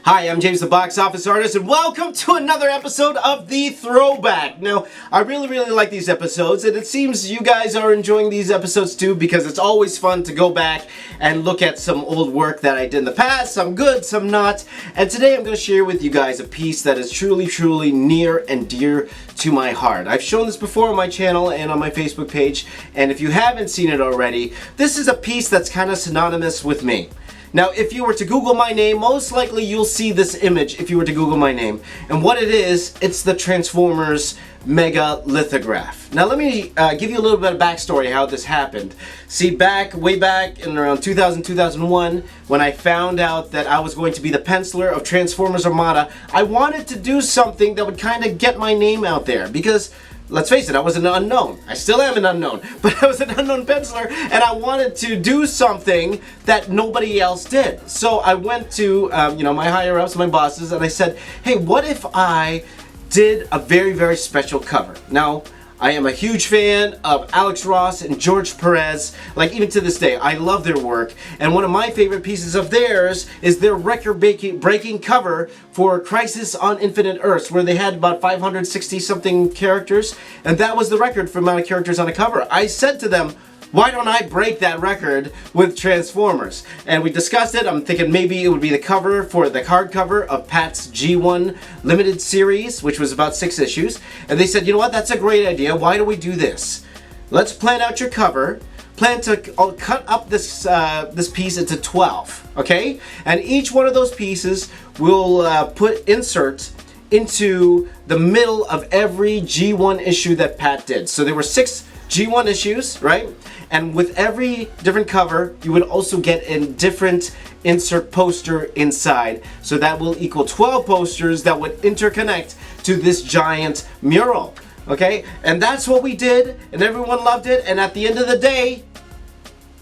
Hi, I'm James the Box Office Artist, and welcome to another episode of the Throwback. Now, I really like these episodes, and it seems you guys are enjoying these episodes too, because it's always fun to go back and look at some old work that I did in the past, some good, some not. And today I'm going to share with you guys a piece that is truly near and dear to my heart. I've shown this before on my channel and on my Facebook page, and if you haven't seen it already, this is a piece that's kind of synonymous with me. Now, if you were to Google my name, most likely you'll see this image if you were to Google my name. And what it is, it's the Transformers Mega Lithograph. Now, let me give you a little bit of backstory how this happened. See, way back in around 2000-2001, when I found out that I was going to be the penciler of Transformers Armada, I wanted to do something that would kind of get my name out there, because let's face it, I was an unknown. I still am an unknown, but I was an unknown penciler, and I wanted to do something that nobody else did. So I went to, my higher-ups, my bosses, and I said, hey, what if I did a very special cover? Now, I am a huge fan of Alex Ross and George Perez. Like, even to this day, I love their work. And one of my favorite pieces of theirs is their record-breaking cover for Crisis on Infinite Earths, where they had about 560-something characters. And that was the record for amount of characters on a cover. I said to them, why don't I break that record with Transformers? And we discussed it. I'm thinking maybe it would be the cover for the hardcover of Pat's G1 limited series, which was about 6 issues. And they said, you know what, that's a great idea. Why do we do this? Let's plan out your cover. Plan to cut up this piece into 12, okay? And each one of those pieces will put inserts into the middle of every G1 issue that Pat did. So there were 6 G1 issues, right? And with every different cover, you would also get a different insert poster inside. So that will equal 12 posters that would interconnect to this giant mural, okay? And that's what we did, and everyone loved it, and at the end of the day,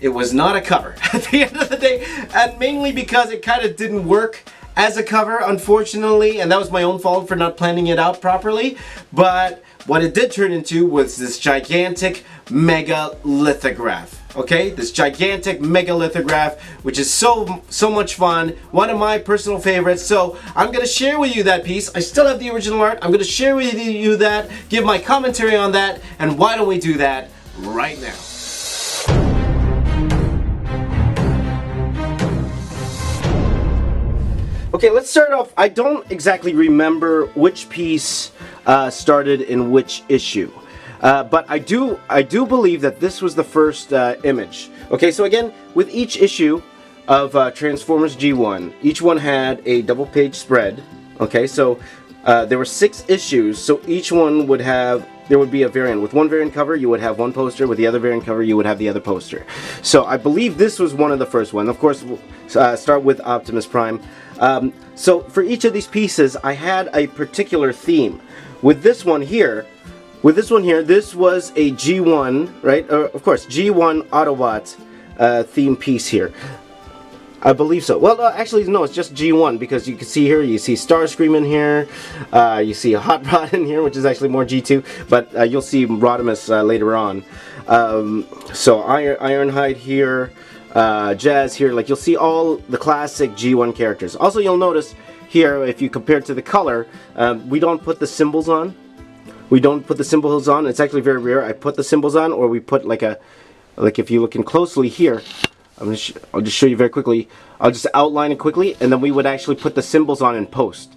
it was not a cover. At the end of the day, and mainly because it kind of didn't work as a cover, unfortunately, and that was my own fault for not planning it out properly. But what it did turn into was this gigantic mega lithograph. Okay, this gigantic mega lithograph, which is so much fun, one of my personal favorites. So I'm gonna share with you that piece. I still have the original art. I'm gonna share with you that, give my commentary on that, and why don't we do that right now? Okay, let's start off. I don't exactly remember which piece started in which issue, but I do believe that this was the first image. Okay, so again, with each issue of Transformers G1, each one had a double-page spread. Okay, so there were 6 issues, so each one would have. There would be a variant. With one variant cover, you would have one poster. With the other variant cover, you would have the other poster. So I believe this was one of the first ones. Of course, we'll start with Optimus Prime. So for each of these pieces, I had a particular theme. With this one here, this was a G1, right? Of course, G1 Autobot theme piece here. I believe so. Well, actually, no, it's just G1, because you can see here, you see Starscream in here, you see a Hot Rod in here, which is actually more G2, but you'll see Rodimus later on. So Ironhide here, Jazz here, like you'll see all the classic G1 characters. Also, you'll notice here, if you compare it to the color, we don't put the symbols on. It's actually very rare. I put the symbols on, or we put like if you're looking closely here, I'll just show you very quickly. I'll just outline it quickly, and then we would actually put the symbols on in post.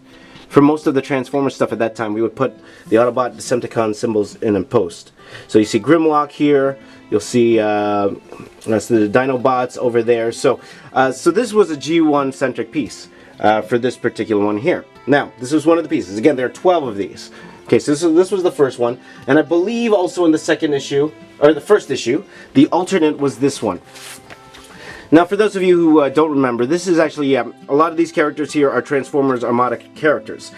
For most of the Transformers stuff at that time, we would put the Autobot, Decepticon symbols in post. So you see Grimlock here. You'll see that's the Dinobots over there. So this was a G1 centric piece for this particular one here. Now, this is one of the pieces. Again, there are 12 of these. Okay, so this was the first one, and I believe also in the second issue, or the first issue, the alternate was this one. Now, for those of you who don't remember, this is actually, a lot of these characters here are Transformers Armada characters.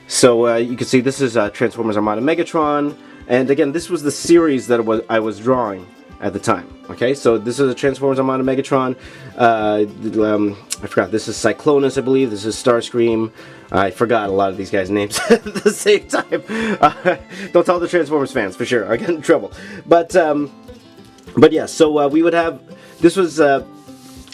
So you can see this is Transformers Armada Megatron, and again, this was the series that I was drawing at the time. Okay, so this is a Transformers Armada Megatron. I forgot, this is Cyclonus, I believe. This is Starscream. I forgot a lot of these guys' names at the same time. Don't tell the Transformers fans, for sure. I get in trouble. But yeah, so we would have, this was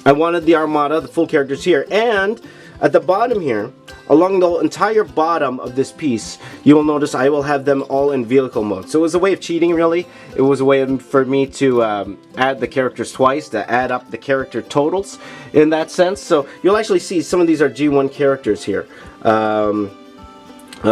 I wanted the Armada, the full characters here, and at the bottom here, along the entire bottom of this piece, you will notice I will have them all in vehicle mode. So it was a way of cheating, really. It was a way for me to add the characters twice, to add up the character totals in that sense. So you'll actually see some of these are G1 characters here. Out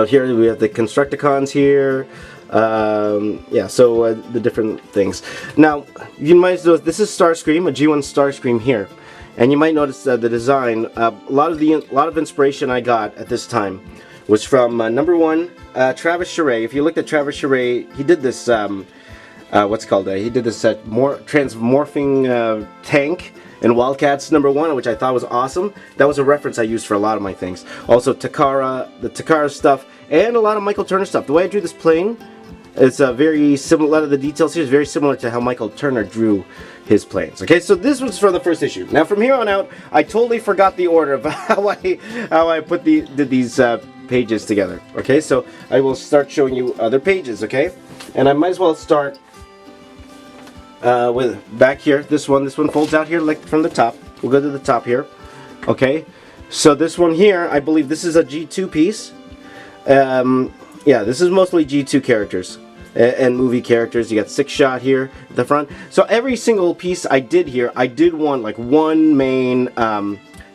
here we have the Constructicons here. Yeah, so the different things. Now, you might notice this is Starscream, a G1 Starscream here. And you might notice the design. A lot of inspiration I got at this time was from number one, Travis Charest. If you looked at Travis Charest, he did this. What's it called? He did this transmorphing tank in Wildcats number one, which I thought was awesome. That was a reference I used for a lot of my things. Also Takara, the Takara stuff, and a lot of Michael Turner stuff. The way I drew this plane, it's very similar. A lot of the details here is very similar to how Michael Turner drew his planes. Okay, so this was for the first issue. Now from here on out, I totally forgot the order of how I did these pages together. Okay, so I will start showing you other pages. Okay, and I might as well start with back here. This one folds out here like from the top. We'll go to the top here. Okay, so this one here, I believe this is a G2 piece. Yeah, this is mostly G2 characters and movie characters. You got 6-shot here at the front. So every single piece I did here, I did want like one main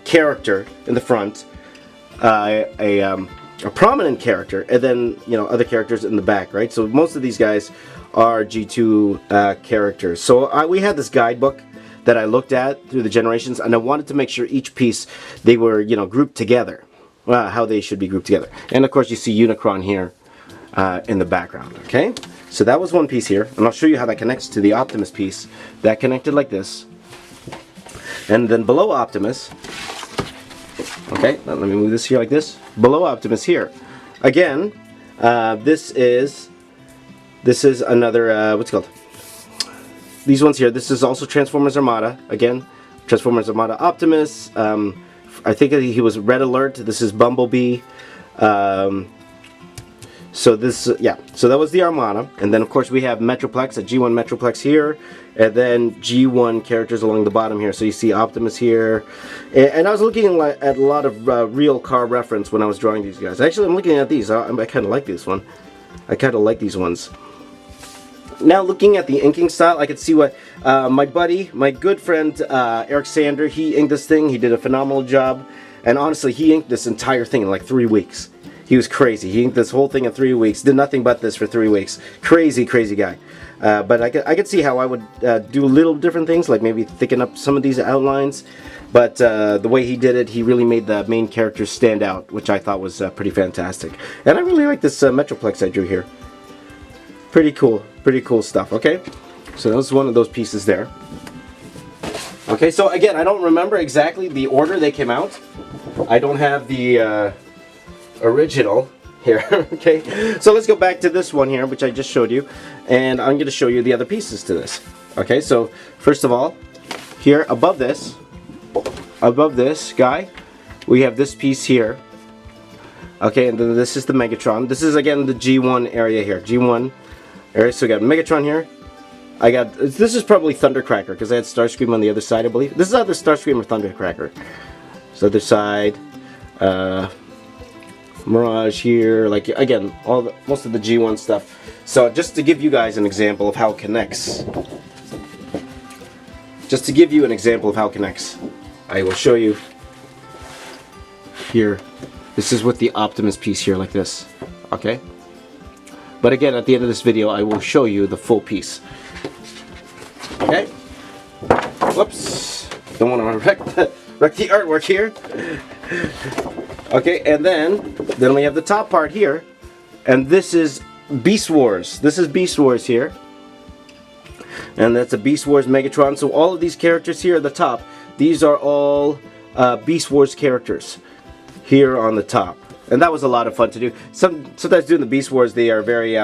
character in the front, a prominent character, and then other characters in the back, right? So most of these guys are G2 characters. So we had this guidebook that I looked at through the generations, and I wanted to make sure each piece they were grouped together, how they should be grouped together. And of course you see Unicron here in the background. Okay, so that was one piece here, and I'll show you how that connects to the Optimus piece. That connected like this, and then below Optimus, okay, let me move this here like this. Below Optimus here, again, this is another what's it called? These ones here. This is also Transformers Armada. Again, Transformers Armada Optimus. I think he was Red Alert. This is Bumblebee. So this, yeah, so that was the Armada, and then of course we have Metroplex, a G1 Metroplex here, and then G1 characters along the bottom here. So you see Optimus here, and I was looking at a lot of real car reference when I was drawing these guys. Actually, I'm looking at these. I kind of like this one. I kind of like these ones. Now looking at the inking style, I could see what my good friend Eric Sander, he inked this thing. He did a phenomenal job, and honestly, he inked this entire thing in like 3 weeks. He was crazy. He inked this whole thing in 3 weeks. Did nothing but this for 3 weeks. Crazy, crazy guy. But I could see how I would do little different things, like maybe thicken up some of these outlines. But the way he did it, he really made the main characters stand out, which I thought was pretty fantastic. And I really like this Metroplex I drew here. Pretty cool stuff. Okay, so that was one of those pieces there. Okay, so again, I don't remember exactly the order they came out. I don't have the original here. Okay, so let's go back to this one here, which I just showed you, and I'm going to show you the other pieces to this. Okay, so first of all, here above this guy, we have this piece here. Okay, and then this is the Megatron. This is again the G1 area here. G1 area. So we got Megatron here. This is probably Thundercracker because I had Starscream on the other side, I believe. This is either Starscream or Thundercracker. So other side. Mirage here, like again, most of the G1 stuff. So just to give you guys an example of how it connects, I will show you here. This is with the Optimus piece here, like this. Okay. But again, at the end of this video, I will show you the full piece. Okay. Whoops. Don't want to wreck the artwork here. Okay, and then we have the top part here, and this is Beast Wars. This is Beast Wars here, and that's a Beast Wars Megatron. So all of these characters here at the top, these are all Beast Wars characters here on the top, and that was a lot of fun to do. Sometimes doing the Beast Wars, they are very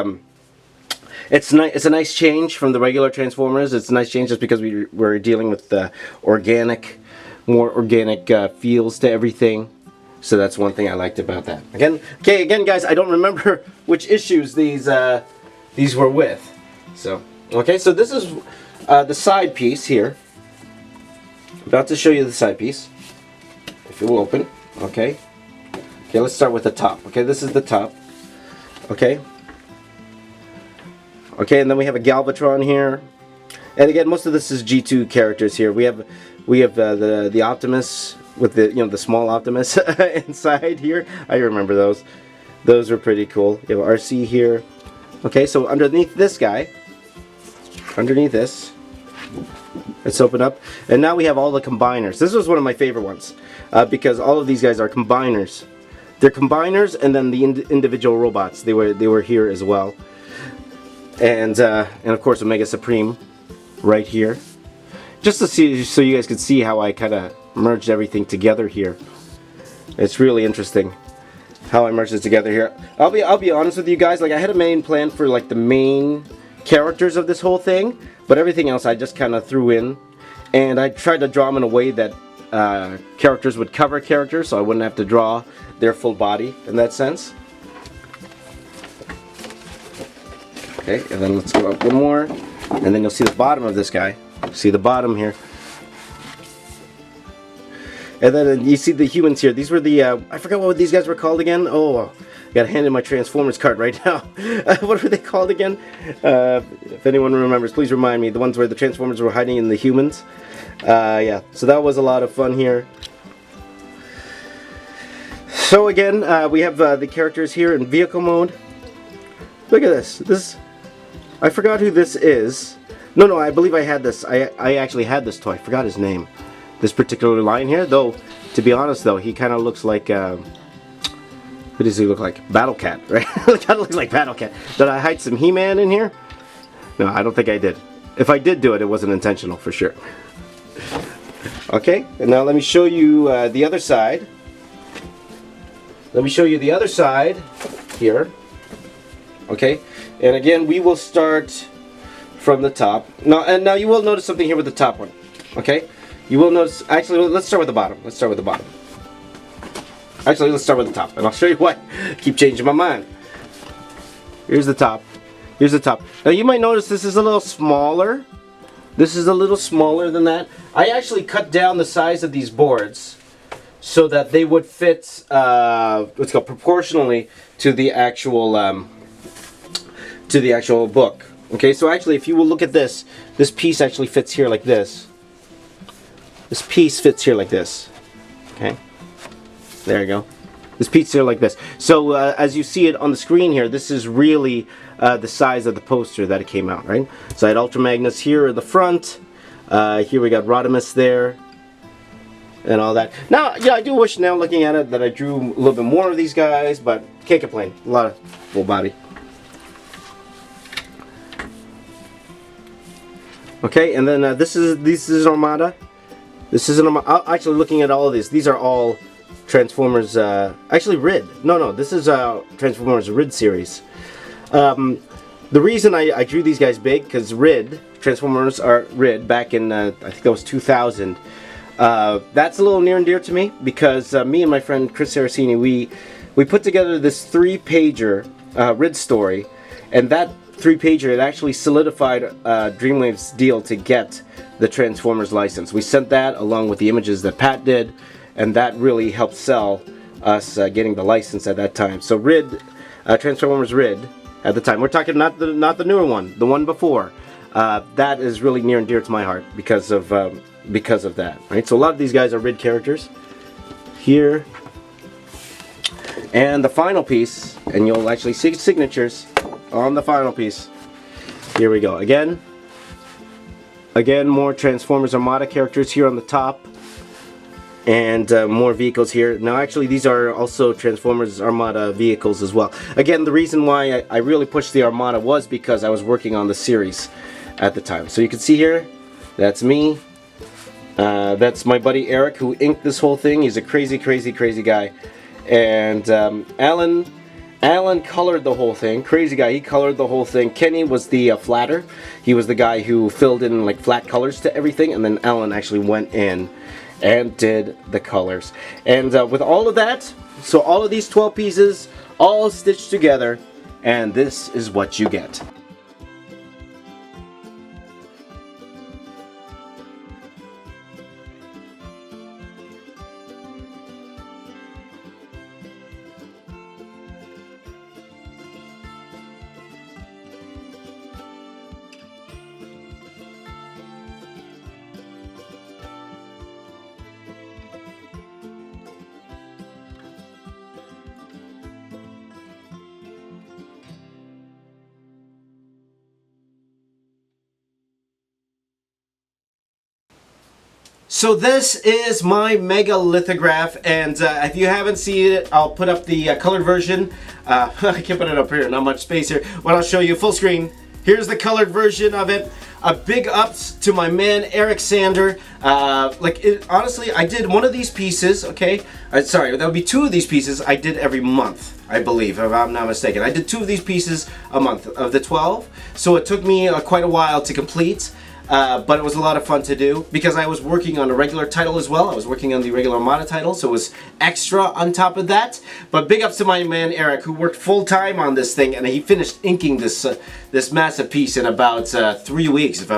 it's a nice change from the regular Transformers. It's a nice change just because we're dealing with the more organic feels to everything. So that's one thing I liked about that. Again, guys, I don't remember which issues these were with. So, okay, so this is the side piece here. About to show you the side piece. If it will open. Okay. Okay, let's start with the top. Okay, this is the top. Okay. Okay, and then we have a Galvatron here. And again, most of this is G2 characters here. We have the Optimus with the the small Optimus inside here. I remember those. Those were pretty cool. You have RC here. Okay, so underneath this guy, underneath this, let's open up, and now we have all the combiners. This was one of my favorite ones because all of these guys are combiners. They're combiners, and then the individual robots. They were here as well, and of course Omega Supreme, right here. Just to see, so you guys could see how I kind of merged everything together here. It's really interesting how I merged it together here. I'll be honest with you guys. Like I had a main plan for like the main characters of this whole thing, but everything else I just kind of threw in, and I tried to draw them in a way that characters would cover characters, so I wouldn't have to draw their full body in that sense. Okay, and then let's go up one more, and then you'll see the bottom of this guy. See the bottom here. And then you see the humans here. These were the, I forgot what these guys were called again. Oh, I got handed my Transformers card right now. What were they called again? If anyone remembers, please remind me. The ones where the Transformers were hiding in the humans. Yeah, so that was a lot of fun here. So again, we have the characters here in vehicle mode. Look at this. I forgot who this is. No, I believe I had this. I actually had this toy. I forgot his name. This particular line here, though, to be honest, though, he kind of looks like, who does he look like? Battle Cat, right? Kind of looks like Battle Cat. Did I hide some He-Man in here? No, I don't think I did. If I did do it, it wasn't intentional, for sure. Okay, and now let me show you the other side. Let me show you the other side here. Okay, and again, we will start from the top. Now you will notice something here with the top one. Okay, you will notice. Actually, let's start with the bottom. Actually, let's start with the top, and I'll show you why. Keep changing my mind. Here's the top. Now you might notice this is a little smaller. This is a little smaller than that. I actually cut down the size of these boards so that they would fit, let's go, proportionally to the actual book. Okay, so actually, if you will look at this piece actually fits here like this. This piece fits here like this. Okay, there you go. This piece here like this. So as you see it on the screen here, this is really the size of the poster that it came out, right? So I had Ultra Magnus here in the front. Here we got Rodimus there, and all that. Now, yeah, I do wish now looking at it that I drew a little bit more of these guys, but can't complain. A lot of full body. Okay, and then this is Armada. This is an Armada. Actually, looking at all of these are all Transformers. Actually, Rid. No, this is Transformers Rid series. The reason I drew these guys big because Transformers are Rid back in I think that was 2000. That's a little near and dear to me because me and my friend Chris Saraceni we put together this 3-pager Rid story, and that 3-pager, it actually solidified Dreamwave's deal to get the Transformers license. We sent that along with the images that Pat did, and that really helped sell us getting the license at that time. So Transformers Rid at the time. We're talking not the newer one, the one before. That is really near and dear to my heart because of that. Right. So a lot of these guys are Rid characters here, and the final piece, and you'll actually see signatures on the final piece. Here we go. Again, more Transformers Armada characters here on the top, and more vehicles here. Now actually these are also Transformers Armada vehicles as well. Again, the reason why I really pushed the Armada was because I was working on the series at the time. So you can see here, that's me. That's my buddy Eric who inked this whole thing. He's a crazy guy. And Alan colored the whole thing. Crazy guy. He colored the whole thing. Kenny was the flatter. He was the guy who filled in like flat colors to everything, and then Alan actually went in and did the colors. And with all of that, so all of these 12 pieces all stitched together, and this is what you get. So this is my mega lithograph, and if you haven't seen it, I'll put up the colored version. I can't put it up here, not much space here. But I'll show you full screen. Here's the colored version of it. A big ups to my man Eric Sander. Honestly, I did one of these pieces. Okay, sorry, that would be two of these pieces. I did every month, I believe, if I'm not mistaken. I did two of these pieces a month of the 12, so it took me quite a while to complete. But it was a lot of fun to do because I was working on a regular title as well. I was working on the regular Armada title, so it was extra on top of that. But big ups to my man Eric, who worked full time on this thing, and he finished inking this this massive piece in about 3 weeks, if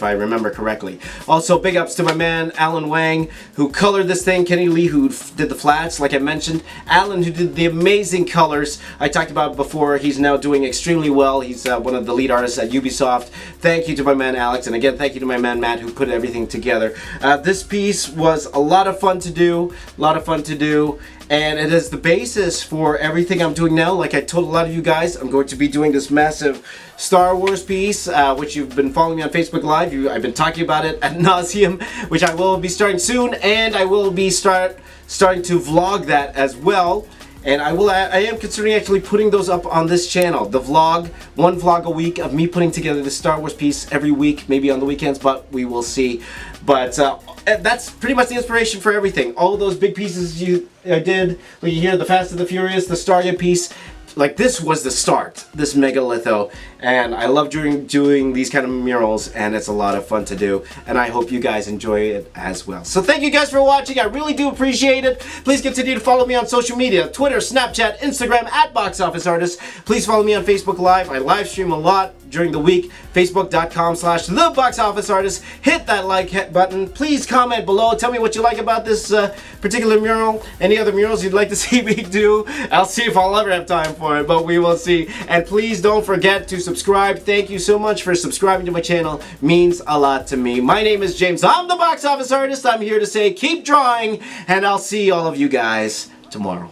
I remember correctly. Also, big ups to my man Alan Wang, who colored this thing. Kenny Lee, who did the flats, like I mentioned. Alan, who did the amazing colors I talked about before. He's now doing extremely well. He's one of the lead artists at Ubisoft. Thank you to my man Alex, and again, thank you to my man Matt, who put everything together. This piece was a lot of fun to do, and it is the basis for everything I'm doing now. Like I told a lot of you guys, I'm going to be doing this massive Star Wars piece, which you've been following me on Facebook Live. I've been talking about it ad nauseum, which I will be starting soon, and I will be starting to vlog that as well. And I am considering actually putting those up on this channel. The vlog, one vlog a week of me putting together the Star Wars piece every week, maybe on the weekends, but we will see. But that's pretty much the inspiration for everything. All those big pieces I did, like you hear the Fast and the Furious, the Stargate piece. Like this was the start, this mega litho, and I love doing these kind of murals, and it's a lot of fun to do, and I hope you guys enjoy it as well. So thank you guys for watching. I really do appreciate it. Please continue to follow me on social media, Twitter, Snapchat, Instagram, @BoxOfficeArtist. Please follow me on Facebook Live. I live stream a lot during the week, facebook.com/TheBoxOfficeArtist. Hit that like button. Please comment below. Tell me what you like about this particular mural. Any other murals you'd like to see me do. I'll see if I'll ever have time for it, but we will see. And please don't forget to subscribe. Thank you so much for subscribing to my channel. Means a lot to me. My name is James. I'm the Box Office Artist. I'm here to say keep drawing, and I'll see all of you guys tomorrow.